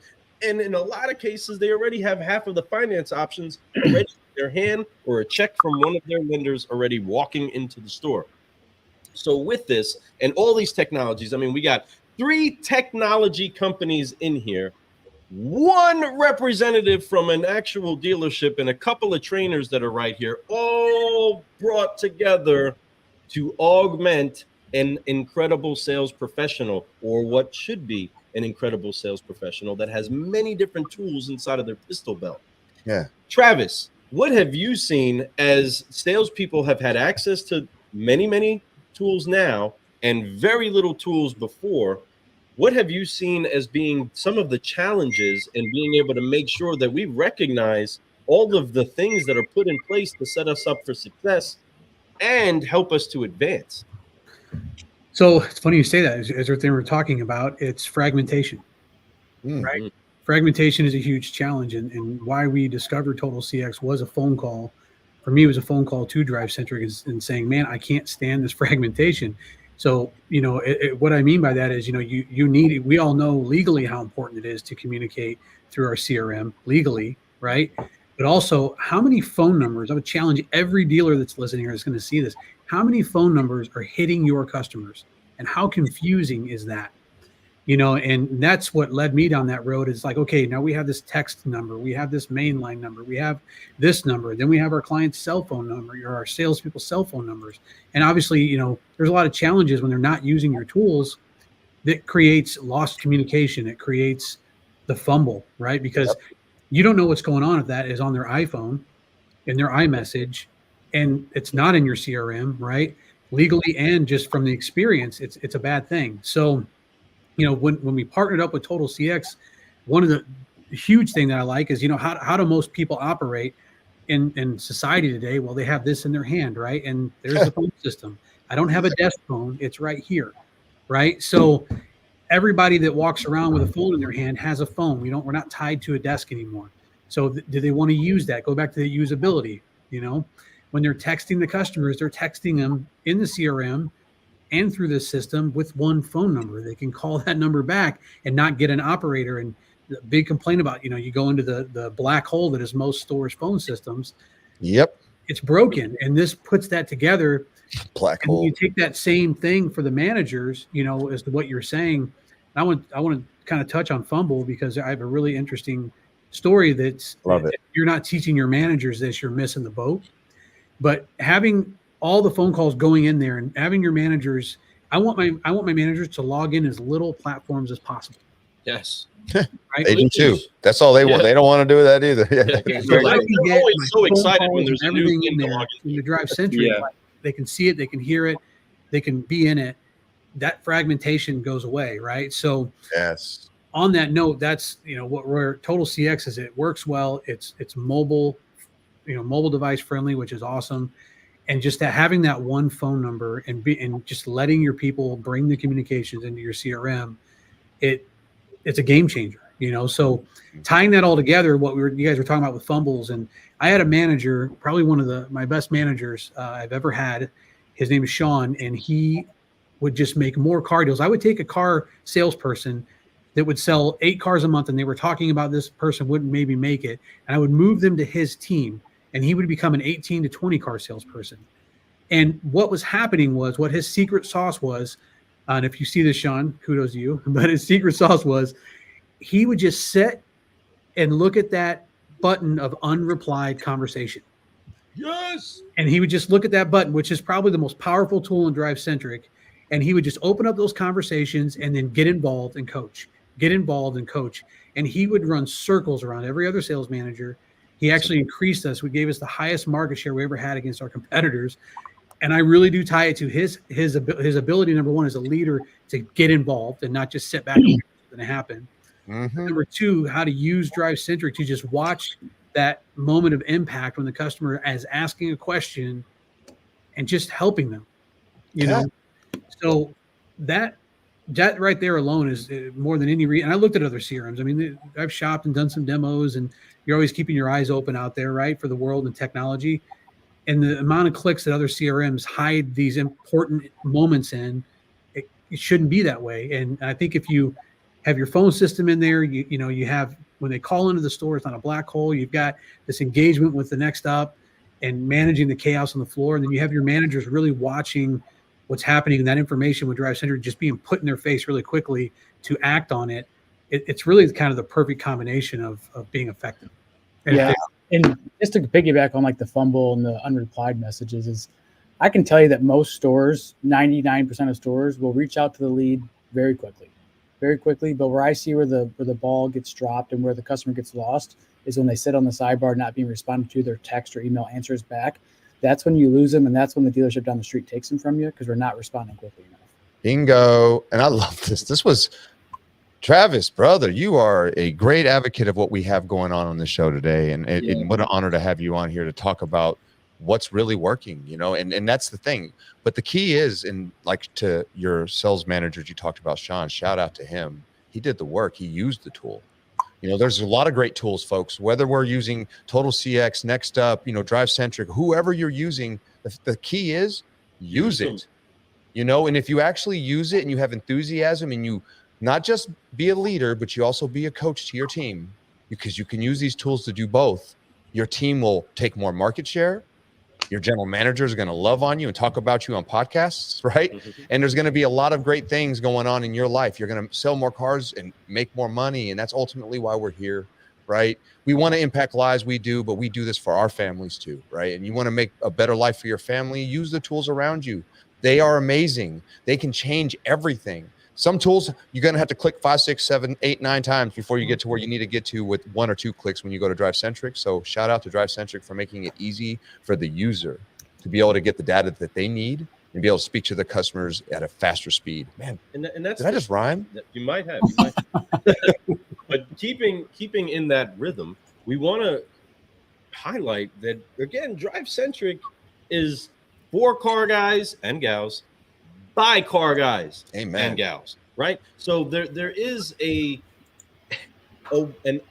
And in a lot of cases, they already have half of the finance options already in their hand, or a check from one of their lenders already walking into the store. So with this and all these technologies, I mean, we got 3 technology companies in here, 1 representative from an actual dealership, and a couple of trainers that are right here, all brought together to augment an incredible sales professional, or what should be an incredible sales professional that has many different tools inside of their pistol belt. Yeah. Travis, what have you seen as salespeople have had access to many, many tools now and very little tools before? What have you seen as being some of the challenges in being able to make sure that we recognize all of the things that are put in place to set us up for success and help us to advance? So it's funny you say that. As everything we're talking about, it's fragmentation, right? fragmentation is a huge challenge, and why we discovered TotalCx was a phone call. For me, it was a phone call to DriveCentric and saying, man, I can't stand this fragmentation. So, what I mean by that is, we all know legally how important it is to communicate through our CRM legally, right? But also, how many phone numbers, I would challenge every dealer that's listening or is going to see this, how many phone numbers are hitting your customers? And how confusing is that? And that's what led me down that road. Is like, okay, now we have this text number, we have this mainline number, we have this number, then we have our client's cell phone number or our salespeople's cell phone numbers. And obviously, there's a lot of challenges when they're not using your tools. That creates lost communication. It creates the fumble, right? Because you don't know what's going on if that is on their iPhone, in their iMessage, and it's not in your CRM, right? Legally and just from the experience, it's a bad thing. So, when we partnered up with TotalCx, one of the huge thing that I like is, how do most people operate in society today? Well, they have this in their hand, right? And there's the phone system. I don't have a desk phone. It's right here, right? So everybody that walks around with a phone in their hand has a phone. We're not tied to a desk anymore. So do they want to use that? Go back to the usability, when they're texting the customers, they're texting them in the CRM and through this system with one phone number. They can call that number back and not get an operator. And the big complaint about, you go into the black hole that is most stores' phone systems. Yep. It's broken. And this puts that together. Black and hole. You take that same thing for the managers, as to what you're saying. I want to kind of touch on fumble because I have a really interesting story that's Love it. If you're not teaching your managers this, you're missing the boat. But having all the phone calls going in there and having your managers, I want my managers to log in as little platforms as possible. Yes. Right? They do too. That's all they want. They don't want to do that either. They're always so excited when there's everything new in there. When you drive Century, they can see it, they can hear it, they can be in it. That fragmentation goes away, right? So yes. On that note, that's where TotalCx is. It works well. It's mobile, mobile device friendly, which is awesome. And just having that one phone number and just letting your people bring the communications into your CRM, it's a game changer, So tying that all together, you guys were talking about with fumbles, and I had a manager, probably one of my best managers I've ever had. His name is Sean, and he would just make more car deals. I would take a car salesperson that would sell 8 cars a month, and they were talking about this person wouldn't maybe make it, and I would move them to his team. And he would become an 18 to 20 car salesperson. And what was happening was what his secret sauce was, and if you see this, Sean, kudos to you, but his secret sauce was he would just sit and look at that button of unreplied conversation. Yes. And he would just look at that button, which is probably the most powerful tool in DriveCentric. And he would just open up those conversations and then get involved and coach. And he would run circles around every other sales manager. He actually increased us. We gave us the highest market share we ever had against our competitors. And I really do tie it to his ability, number one, as a leader to get involved and not just sit back and wait for it to happen. Mm-hmm. Number two, how to use DriveCentric to just watch that moment of impact when the customer is asking a question and just helping them, So that right there alone is more than any reason. And I looked at other CRMs. I mean, I've shopped and done some demos, and you're always keeping your eyes open out there, right, for the world and technology. And the amount of clicks that other CRMs hide these important moments in, it shouldn't be that way. And I think if you have your phone system in there, you have, when they call into the store, it's not a black hole. You've got this engagement with the NextUp and managing the chaos on the floor. And then you have your managers really watching what's happening, and that information with DriveCentric just being put in their face really quickly to act on it. It's really kind of the perfect combination of being effective. And just to piggyback on like the fumble and the unreplied messages is, I can tell you that most stores, 99% of stores, will reach out to the lead very quickly. But where I see where the ball gets dropped and where the customer gets lost is when they sit on the sidebar not being responded to, their text or email answers back. That's when you lose them, and that's when the dealership down the street takes them from you because we're not responding quickly enough. Bingo. And I love this. This was Travis, brother. You are a great advocate of what we have going on the show today. And what an honor to have you on here to talk about what's really working, and that's the thing. But the key is, to your sales managers, you talked about Sean, shout out to him. He did the work. He used the tool. You know, there's a lot of great tools, folks, whether we're using TotalCx, NextUp, you know, DriveCentric, whoever you're using, the key is use it, you know, and if you actually use it and you have enthusiasm and you not just be a leader, but you also be a coach to your team, because you can use these tools to do both. Your team will take more market share. Your general managers are going to love on you and talk about you on podcasts, right? And there's going to be a lot of great things going on in your life. You're going to sell more cars and make more money. And that's ultimately why we're here, right? We want to impact lives, we do, but we do this for our families too, right? And you want to make a better life for your family, use the tools around you. They are amazing. They can change everything. Some tools, you're going to have to click 5, 6, 7, 8, 9 times before you get to where you need to get to with 1 or 2 clicks when you go to DriveCentric. So shout out to DriveCentric for making it easy for the user to be able to get the data that they need and be able to speak to the customers at a faster speed. Man, and that's did I just rhyme? You might have. But keeping in that rhythm, we want to highlight that, again, DriveCentric is for car guys and gals, by car guys and gals, right? So there is an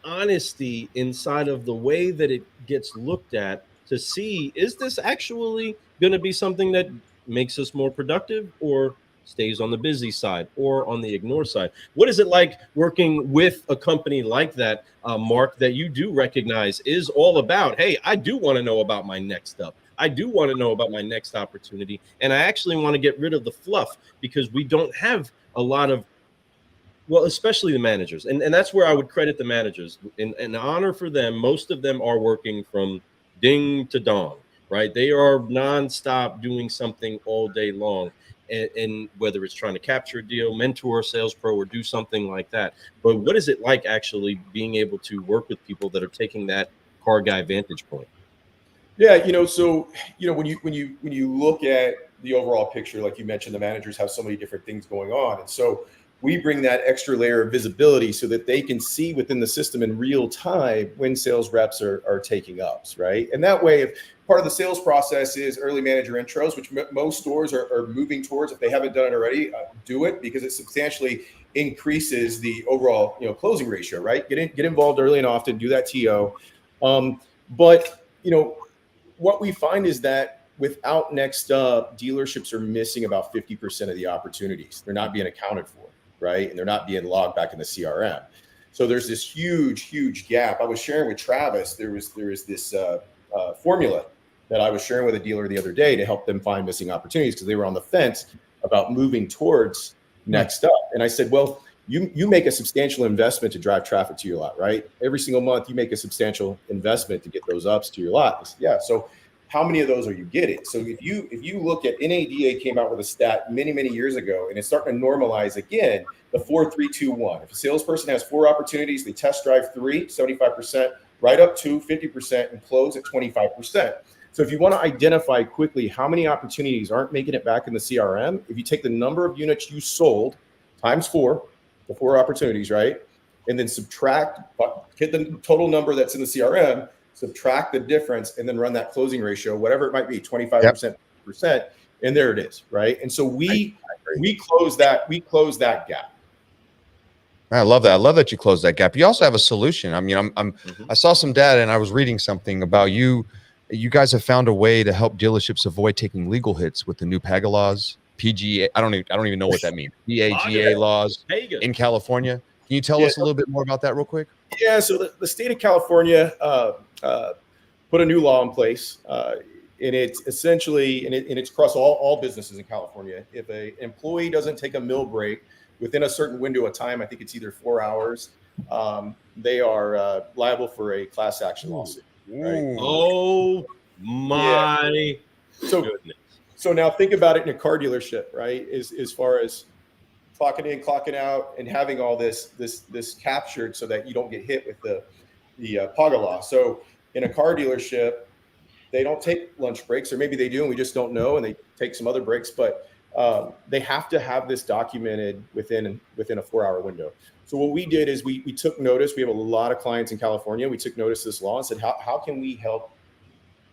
honesty inside of the way that it gets looked at to see, is this actually going to be something that makes us more productive or stays on the busy side or on the ignore side? What is it like working with a company like that, Mark, that you do recognize is all about, hey, I do want to know about my next up. I do want to know about my next opportunity. And I actually want to get rid of the fluff, because we don't have a lot of, well, especially the managers. And that's where I would credit the managers. In honor for them, most of them are working from ding to dong, right? They are nonstop doing something all day long. And whether it's trying to capture a deal, mentor a sales pro, or do something like that. But what is it like actually being able to work with people that are taking that car guy vantage point? Yeah, so when you look at the overall picture, like you mentioned, the managers have so many different things going on, and so we bring that extra layer of visibility so that they can see within the system in real time when sales reps are taking ups, right? And that way, if part of the sales process is early manager intros, which most stores are moving towards, if they haven't done it already, do it, because it substantially increases the overall closing ratio, right? Get involved early and often, do that TO, but what we find is that without NextUp, dealerships are missing about 50% of the opportunities. They're not being accounted for, right? And they're not being logged back in the CRM. So there's this huge gap. I was sharing with Travis, there was this formula that I was sharing with a dealer the other day to help them find missing opportunities, because they were on the fence about moving towards NextUp. And I said, well, you make a substantial investment to drive traffic to your lot, right? Every single month, you make a substantial investment to get those ups to your lot. Said, yeah. So how many of those are you getting? So if you look at NADA came out with a stat many years ago, and it's starting to normalize again, the 4-3-2-1. If a salesperson has 4 opportunities, they test drive 3, 75%, right up to 50%, and close at 25%. So if you want to identify quickly how many opportunities aren't making it back in the CRM, if you take the number of units you sold times 4, the 4 opportunities, right? And then hit the total number that's in the CRM, subtract the difference, and then run that closing ratio, whatever it might be, 25%, percent, and there it is, right? And so we close that gap. I love that. I love that you close that gap. You also have a solution. I mean, I saw some data, and I was reading something about you. You guys have found a way to help dealerships avoid taking legal hits with the new PAGA laws. PGA, I don't even know what that means. PAGA laws in California. Can you tell us a little bit more about that real quick? Yeah, so the state of California put a new law in place, and it's essentially, and it's across all businesses in California. If an employee doesn't take a meal break within a certain window of time, I think it's either 4 hours, they are liable for a class action lawsuit. Right? Oh my goodness. So now think about it in a car dealership, right? As far as clocking in, clocking out, and having all this captured so that you don't get hit with the PAGA law. So in a car dealership, they don't take lunch breaks, or maybe they do and we just don't know, and they take some other breaks, but they have to have this documented within a 4-hour window. So what we did is we took notice. We have a lot of clients in California. We took notice of this law and said, how can we help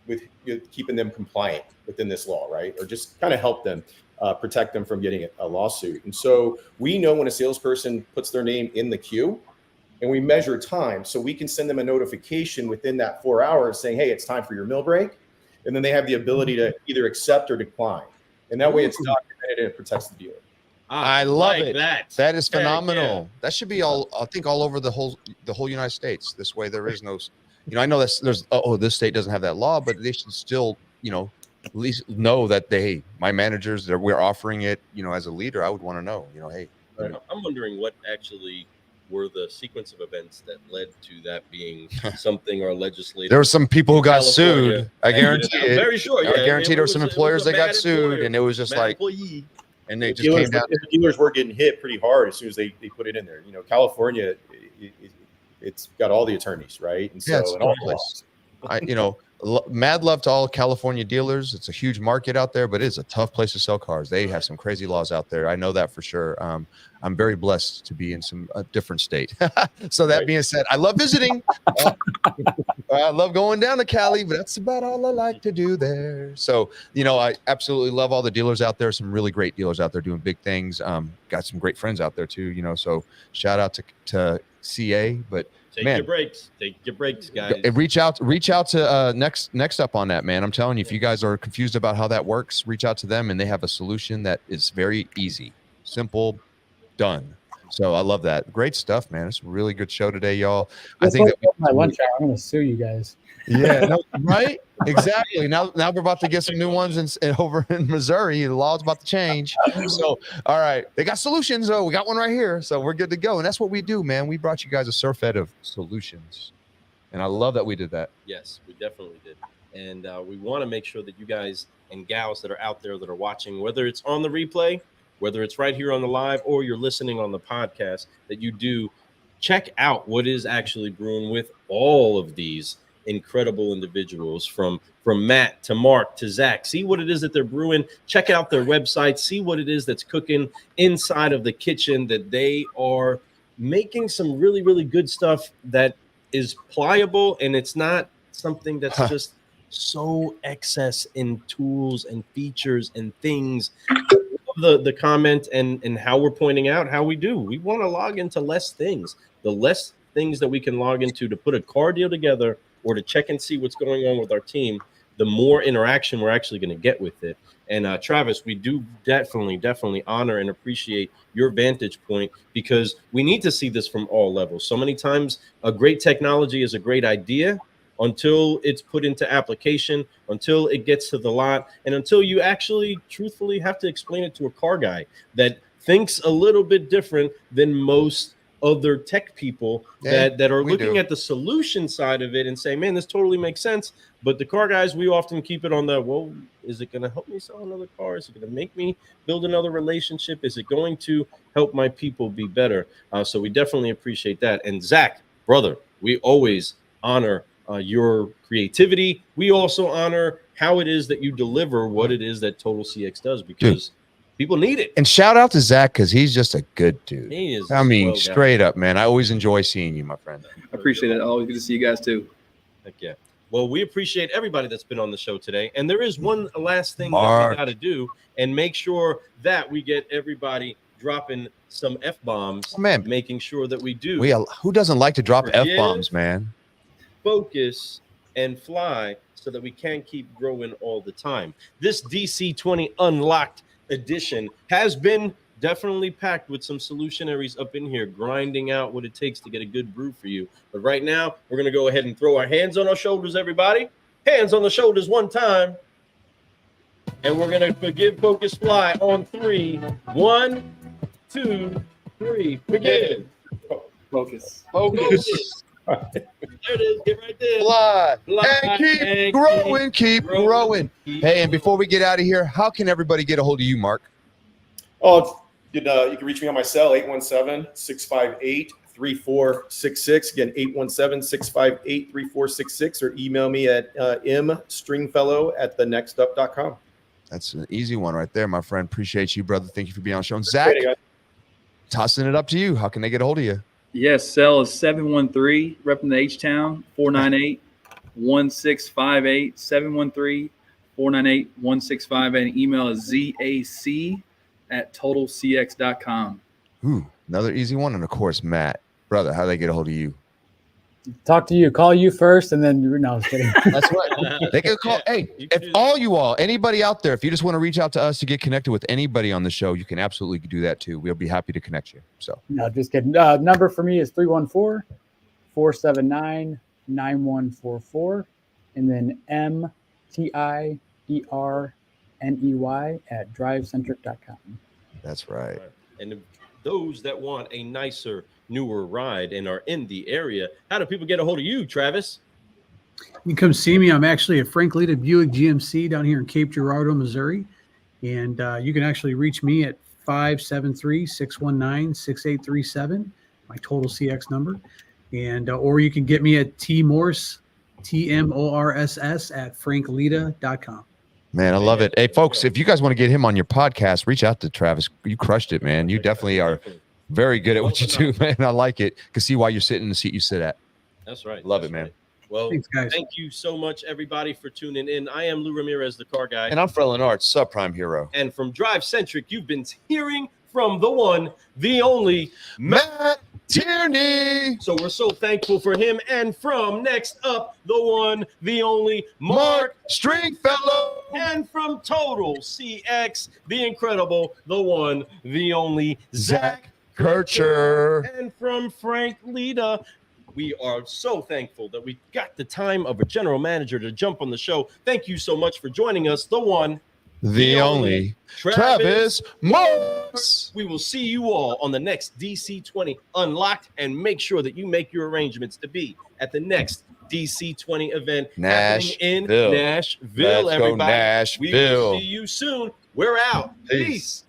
with keeping them compliant within this law, right? Or just kind of help them protect them from getting a lawsuit. And so we know when a salesperson puts their name in the queue, and we measure time. So we can send them a notification within that 4 hours saying, hey, it's time for your meal break. And then they have the ability to either accept or decline. And that way it's documented and it protects the dealer. I love it. That is phenomenal. Yeah. That should be all over the whole United States. This way there is no, I know there's this state doesn't have that law, but they should still, at least know that my managers that we're offering it, as a leader, I would want to know, hey. I'm wondering what actually were the sequence of events that led to that being something or legislated. There were some people who got sued. I guarantee it. I'm very sure. I guarantee there were some employers that got sued, and it was just like, and they just came down. The dealers were getting hit pretty hard as soon as they put it in there. California, it's got all the attorneys, right? And so, and all the laws. Mad love to all California dealers. It's a huge market out there, but it's a tough place to sell cars. They have some crazy laws out there. I know that for sure. I'm very blessed to be in a different state. So that being said, I love visiting. I love going down to Cali, but that's about all I like to do there. So, I absolutely love all the dealers out there. Some really great dealers out there doing big things. Got some great friends out there too, so shout out to CA, but Take your breaks, guys. Reach out to NextUp on that, man. I'm telling you, if you guys are confused about how that works, reach out to them, and they have a solution that is very easy, simple, done. So I love that. Great stuff, man. It's a really good show today, y'all. I think that my lunch hour. I'm going to sue you guys. Yeah, right. Exactly. Now we're about to get some new ones over in Missouri. The law's about to change. So, all right, they got solutions. We got one right here, so we're good to go. And that's what we do, man. We brought you guys a surfeit of solutions, and I love that we did that. Yes, we definitely did. And we want to make sure that you guys and gals that are out there that are watching, whether it's on the replay, whether it's right here on the live, or you're listening on the podcast, that you do check out what is actually brewing with all of these incredible individuals, from Matt to Mark to Zach. See what it is that they're brewing. Check out their website. See what it is that's cooking inside of the kitchen, that they are making some really, really good stuff that is pliable, and it's not something that's just so excess in tools and features and things. The comment and how we're pointing out how we want to log into less things. The less things that we can log into to put a car deal together or to check and see what's going on with our team, the more interaction we're actually going to get with it. And Travis, we do definitely honor and appreciate your vantage point, because we need to see this from all levels. So many times a great technology is a great idea until it's put into application, until it gets to the lot, and until you actually truthfully have to explain it to a car guy that thinks a little bit different than most other tech people that are looking at the solution side of it and say, man, this totally makes sense. But the car guys, we often keep it on the, well, is it going to help me sell another car? Is it going to make me build another relationship? Is it going to help my people be better? So we definitely appreciate that. And Zach, brother, we always honor your creativity. We also honor how it is that you deliver what it is that TotalCx does, because people need it. And shout out to Zach, because he's just a good dude. He is. I mean, straight up, man. I always enjoy seeing you, my friend. I appreciate it. Always good to see you guys too. Heck yeah. Well, we appreciate everybody that's been on the show today. And there is one last thing that we got to do, and make sure that we get everybody dropping some F-bombs, making sure that we do. Who doesn't like to drop F-bombs, man? Focus and fly, so that we can keep growing all the time. This DC20 Unlocked edition has been definitely packed with some solutionaries up in here, grinding out what it takes to get a good brew for you. But right now, we're going to go ahead and throw our hands on our shoulders, everybody. Hands on the shoulders one time. And we're going to give Focus Fly on 3. 1, 2, 3. Begin. Focus. Focus. There it is. Get right there. Fly. And keep growing. Keep growing. Hey, and before we get out of here, how can everybody get a hold of you, Mark? Oh, you can reach me on my cell, 817-658-3466. Again, 817-658-3466, or email me at mstringfellow@thenextup.com. That's an easy one right there, my friend. Appreciate you, brother. Thank you for being on the show. And Zach, tossing it up to you. How can they get a hold of you? Yes, cell is 713, repping the H-Town, 498-1658, 713-498-1658. And email is zac@totalcx.com. Ooh, another easy one. And of course, Matt, Brother, how do they get a hold of you? Talk to you, call you first, and then no, I was kidding. That's right. They can call. Hey, anybody out there, if you just want to reach out to us to get connected with anybody on the show, you can absolutely do that too. We'll be happy to connect you. So No, just kidding. Number for me is 314-479-9144, and then MTIERNEY@drivecentric.com. that's right. And if those that want a nicer, newer ride and are in the area, how do people get a hold of you, Travis? You can come see me. I'm actually at Frank Leta Buick GMC down here in Cape Girardeau, Missouri. And you can actually reach me at 573-619-6837, my TotalCx number. And or you can get me at Morss, TMORSS at frankleta.com. Man, I love it. Hey, folks, if you guys want to get him on your podcast, reach out to Travis. You crushed it, man. You definitely are very good at what you do, man. I like it. Can see why you're sitting in the seat you sit at. That's right. Love it, man. Well, thanks, guys. Thank you so much, everybody, for tuning in. I am Lou Ramirez, the car guy. And I'm Fred Lennart, subprime hero. And from Drive Centric, you've been hearing from the one, the only Matt Tierney. So we're so thankful for him. And from Next Up, the one, the only Mark Stringfellow. And from TotalCx, the incredible, the one, the only Zach Kircher. And from Frank Leta, we are so thankful that we got the time of a general manager to jump on the show. Thank you so much for joining us. The one, the only Travis Morss. We will see you all on the next DC20 Unlocked, and make sure that you make your arrangements to be at the next DC20 event happening in Nashville. Let's everybody. go Nashville. We will see you soon. We're out. Peace.